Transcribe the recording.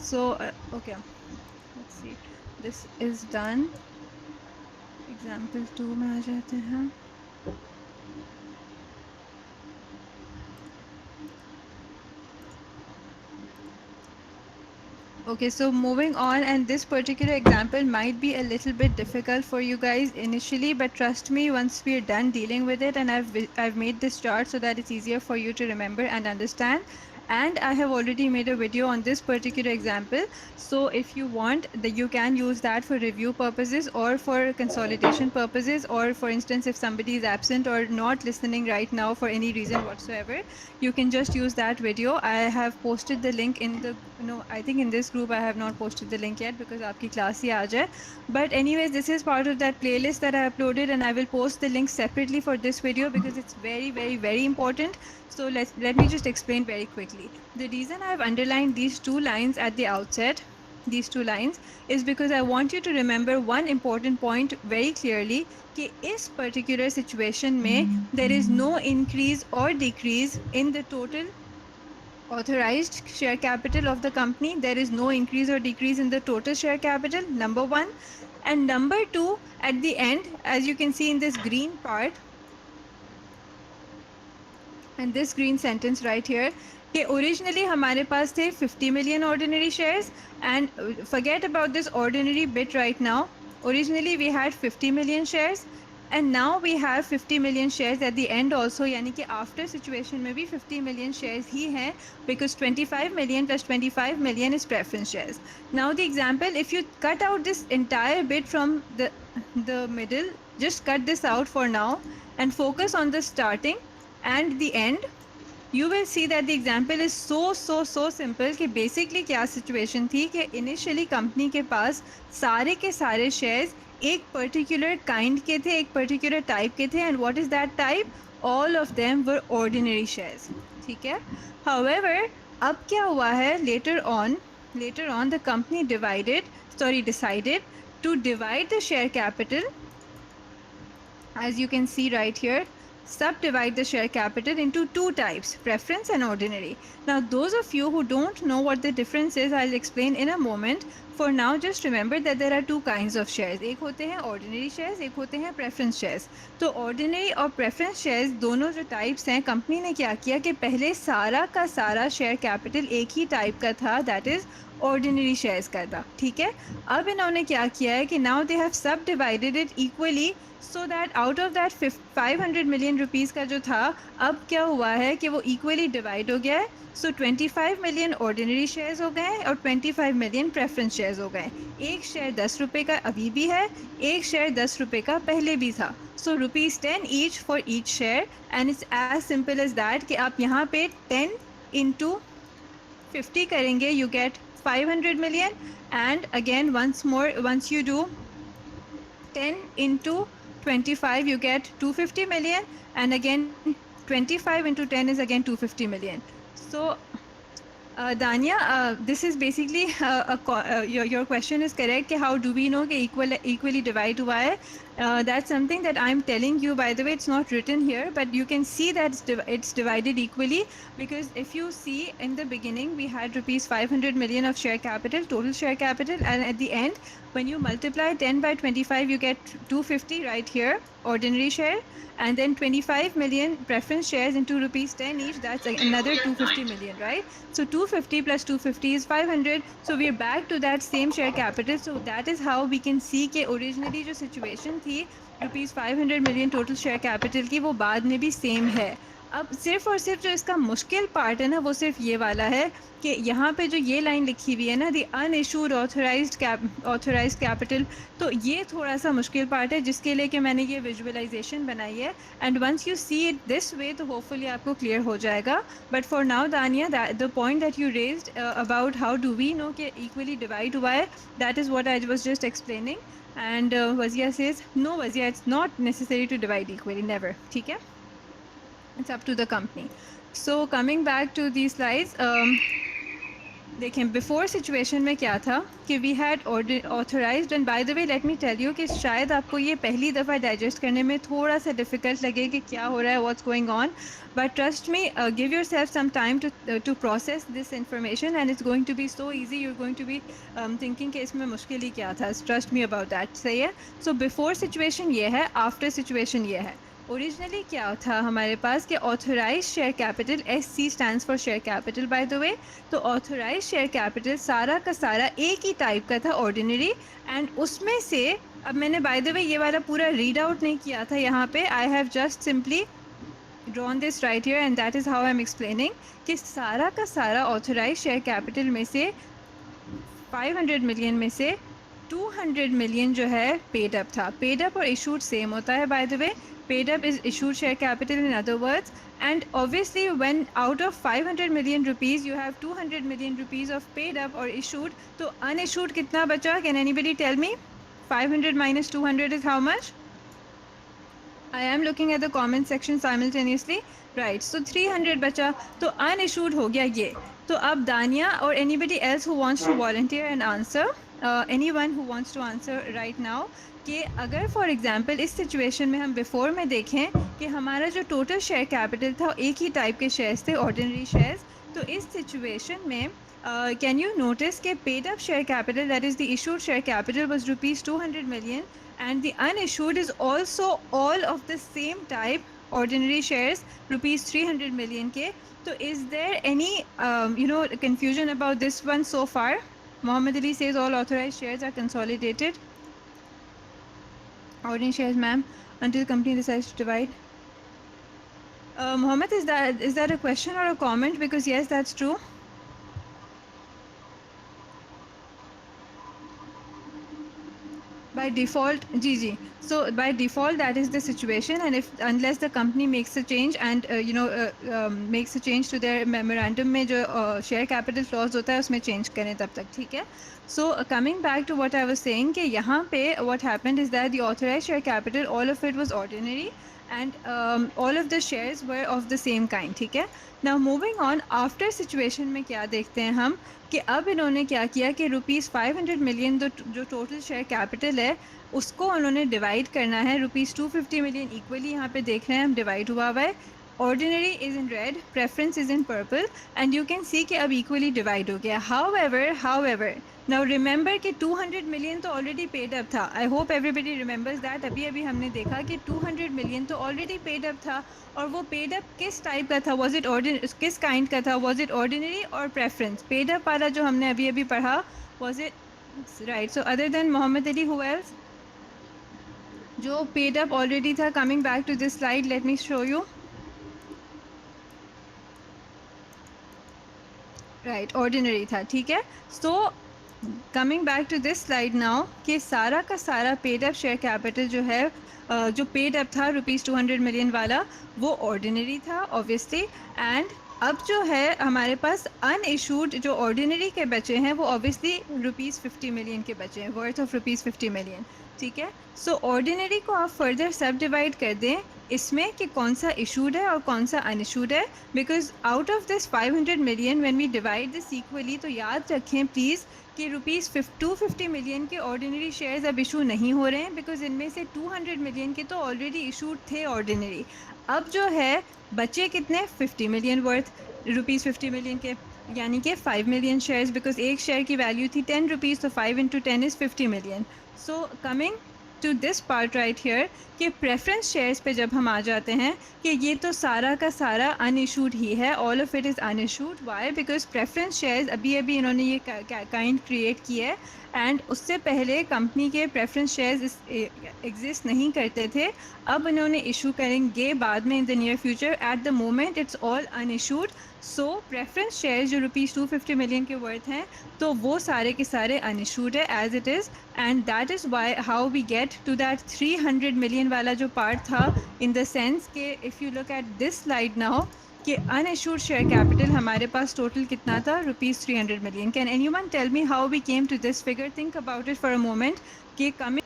So okay, let's see, this is done. Example 2 में आ जाते हैं. Okay, so moving on, and this particular example might be a little bit difficult for you guys initially, but trust me, once we're done dealing with it, and I've made this chart so that it's easier for you to remember and understand. And I have already made a video on this particular example. So if you want, you can use that for review purposes or for consolidation purposes, or for instance, if somebody is absent or not listening right now for any reason whatsoever, you can just use that video. I have posted the link in the, no, I think in this group I have not posted the link yet because aapki class hi aa jaye. But anyways, this is part of that playlist that I uploaded, and I will post the link separately for this video because it's very, very, very important. So let me just explain very quickly. The reason I've underlined these two lines at the outset, these two lines, is because I want you to remember one important point very clearly, कि इस particular situation में there is no increase or decrease in the total authorized share capital of the company. There is no increase or decrease in the total share capital, number one. And number two, at the end, as you can see in this green part, and this green sentence right here, कि originally हमारे पास थे 50 million ordinary shares, and forget about this ordinary bit right now. Originally we had 50 million shares, and now we have 50 million shares at the end also, यानी कि after situation में भी 50 million shares ही हैं, because 25 million plus 25 million is preference shares. Now the example, if you cut out this entire bit from the middle, just cut this out for now and focus on the starting and the end, you will see that the example is so simple कि basically क्या situation थी कि initially company के पास सारे के सारे shares एक particular kind के थे, एक particular type के थे, and what is that type? All of them were ordinary shares. ठीक है? However, अब क्या हुआ है, later on the company decided to divide the share capital, as you can see right here, subdivide the share capital into two types, preference and ordinary. Now those of you who don't know what the difference is, I'll explain in a moment. For now, just remember that there are two kinds of shares. एक होते हैं ordinary shares, एक होते हैं preference shares. तो ordinary और preference shares दोनों जो types हैं, company ने क्या किया कि पहले सारा का सारा share capital एक ही type का था, that is ordinary shares का था. ठीक है? अब इन्होंने क्या किया है कि now they have subdivided it equally, so that out of that 500 million rupees का जो था, अब क्या हुआ है कि वो equally divide हो गया है. So 25 million ordinary shares हो गए और 25 million preference shares हो गए. एक शेयर 10 रुपए का अभी भी है, एक शेयर 10 रुपए का पहले भी था. So rupees 10 each for each share, and it's as simple as that कि आप यहाँ पे 10 into 50 करेंगे, you get 500 million, and again once more, once you do 10 into 25, you get 250 million, and again 25 into 10 is again 250 million. So Dania, this is basically your question is correct. How do we know कि equally divide हुआ है? That's something that I'm telling you. By the way, it's not written here, but you can see that it's divided equally, because if you see in the beginning we had rupees 500 million of share capital, total share capital, and at the end when you multiply 10 by 25, you get 250 right here, ordinary share, and then 25 million preference shares into rupees 10 each, that's another 250 million, right? So 250 plus 250 is 500. So we're back to that same share capital. So that is how we can see कि originally जो situation थी rupees 500 million total share capital की, वो बाद में भी same है. अब सिर्फ और सिर्फ जो इसका मुश्किल पार्ट है ना, वो सिर्फ ये वाला है कि यहाँ पे जो ये लाइन लिखी हुई है ना, दी अनइशूड ऑथराइज्ड कैपिटल, तो ये थोड़ा सा मुश्किल पार्ट है, जिसके लिए कि मैंने ये विजुअलाइजेशन बनाई है. And once you see it this way तो होपफुली आपको क्लियर हो जाएगा. But for now Dania, the point that you raised about how do we know कि इक्वली डिवाइड हुआ है, that is what I was just explaining. And Wajiha says no Wajiha, it's not necessary to divide equally, never. ठीक है? It's up to the company. So coming back to these slides, देखें before situation में क्या था कि we had authorised, and by the way let me tell you कि शायद आपको ये पहली दफ़ा डाइजेस्ट करने में थोड़ा सा डिफिकल्ट लगे कि क्या हो रहा है, what's going on, but trust me, give yourself some time to process this information and it's going to be so easy, you are going to be thinking कि इसमें मुश्किल ही क्या था. Trust me about that. सही है. So before situation ये है, आफ्टर सिचुएशन ये है. ओरिजिनली क्या था हमारे पास कि authorise share capital, SC stands for share capital by the way. तो ऑथोराइज शेयर कैपिटल सारा का सारा एक ही टाइप का था, ऑर्डिनरी. एंड उसमें से अब मैंने बाय द वे ये वाला पूरा रीड आउट नहीं किया था यहाँ पे, I have just simply drawn this right here and that is how I am explaining कि सारा का सारा ऑथोराइज शेयर कैपिटल में से 500 मिलियन में से 200 मिलियन जो है पेड अप था. पेड अप और इशूड सेम होता है bye the way. Paid up is issued share capital in other words. And obviously when out of 500 million rupees you have 200 million rupees of paid up or issued, तो unissued कितना बचा? Can anybody tell me? 500 minus 200 is how much? I am looking at the comment section simultaneously. Right, so 300 बचा. तो unissued हो गया ये. तो अब दानिया or anybody else who wants to volunteer and answer, anyone who wants to answer right now, कि अगर फॉर एग्जांपल इस सिचुएशन में हम बिफोर में देखें कि हमारा जो टोटल शेयर कैपिटल था एक ही टाइप के शेयर्स थे, ऑर्डिनरी शेयर्स. तो इस सिचुएशन में कैन यू नोटिस कि paid up share capital, that is the issued share capital, was rupees 200 million and the unissued is also all of the same type, ordinary shares, rupees 300 million के. So is there any confusion about this one so far? Mohammed Ali says all authorized shares are consolidated. Ordinary shares, ma'am, until the company decides to divide. Mohammed, is that a question or a comment? Because yes, that's true. By default, GG. So by default, that is the situation, and if unless the company makes a change and makes a change to their memorandum में जो share capital clause होता है उसमें change करें तब तक, ठीक है. So coming back to what I was saying कि यहाँ पे what happened is that the authorized share capital, all of it was ordinary, and all of the shares were of the same kind, ठीक है. Now moving on, after situation में क्या देखते हैं हम कि अब इन्होंने क्या किया कि रुपीज़ 500 मिलियन जो टोटल शेयर कैपिटल है उसको उन्होंने डिवाइड करना है. रुपीज़ 250 मिलियन इक्वली यहाँ पे देख रहे हैं हम डिवाइड हुआ हुआ है. Ordinary is in red, preference is in purple, and you can see कि अब इक्वली डिवाइड हो गया. हाउएवर नाउ रिमेंबर कि 200 मिलियन तो ऑलरेडी पेड अप था. I hope everybody remembers that. अभी हमने देखा कि 200 मिलियन तो ऑलरेडी पेड अप था, और वो पेड अप किस टाइप का था? वाज इट किस काइंड का था? वाज इट ऑर्डिनरी और प्रेफरेंस? पेड अप वाला जो हमने अभी पढ़ा, was it right? So other than Mohammad Ali, who else जो पेड अप ऑलरेडी था? Coming back to this slide, let me show you. Right, ordinary था, ठीक है. So coming back to this slide now कि सारा का सारा पेड अप शेयर कैपिटल जो है जो पेड अप था रुपीज़ 200 मिलियन वाला, वो ऑर्डिनरी था ऑब्वियसली. एंड अब जो है हमारे पास अनइशूड जो ऑर्डिनरी के बचे हैं वो ऑब्वियसली रुपीज़ 50 मिलियन के बचे हैं, वर्थ ऑफ रुपीज़ 50 मिलियन, ठीक है. सो ऑर्डिनरी को आप फर्दर सब डिवाइड कर दें इसमें कि कौन सा इशूड है और कौन सा अनइशूड है, because out of this 500 million when we divide this equally, तो याद रखें प्लीज़ कि रुपीज़ 250 मिलियन के ऑर्डिनरी शेयर्स अब इशू नहीं हो रहे हैं, बिकॉज इनमें से 200 मिलियन के तो ऑलरेडी इशूड थे ऑर्डिनरी. अब जो है बचे कितने? 50 मिलियन वर्थ रुपीज़ 50 मिलियन के, यानी कि 5 मिलियन शेयर्स, बिकॉज एक शेयर की वैल्यू थी 10 रुपीज़, तो 5 into 10 is 50 million. So coming to this part right here कि प्रेफरेंस शेयर्स पे जब हम आ जाते हैं कि ये तो सारा का सारा अनइशूड ही है, all of it is unissued. Why? Because preference shares अभी इन्होंने ये काइंड क्रिएट किया है, एंड उससे पहले कंपनी के प्रेफरेंस शेयर्स एग्जिस्ट नहीं करते थे. अब इन्होंने इशू करेंगे बाद में in the near future. At the moment it's all unissued. So preference shares जो रुपीज़ 250 मिलियन के वर्थ हैं तो वो सारे के सारे अनइशूड है as it is. And that is why how we get to that 300 million वाला जो पार्ट था, इन द सेंस कि if you look at this slide now कि अनइशूड शेयर कैपिटल हमारे पास टोटल कितना था? Rupees 300 million. Can anyone tell me how we came to this figure? Think about it for a moment कि coming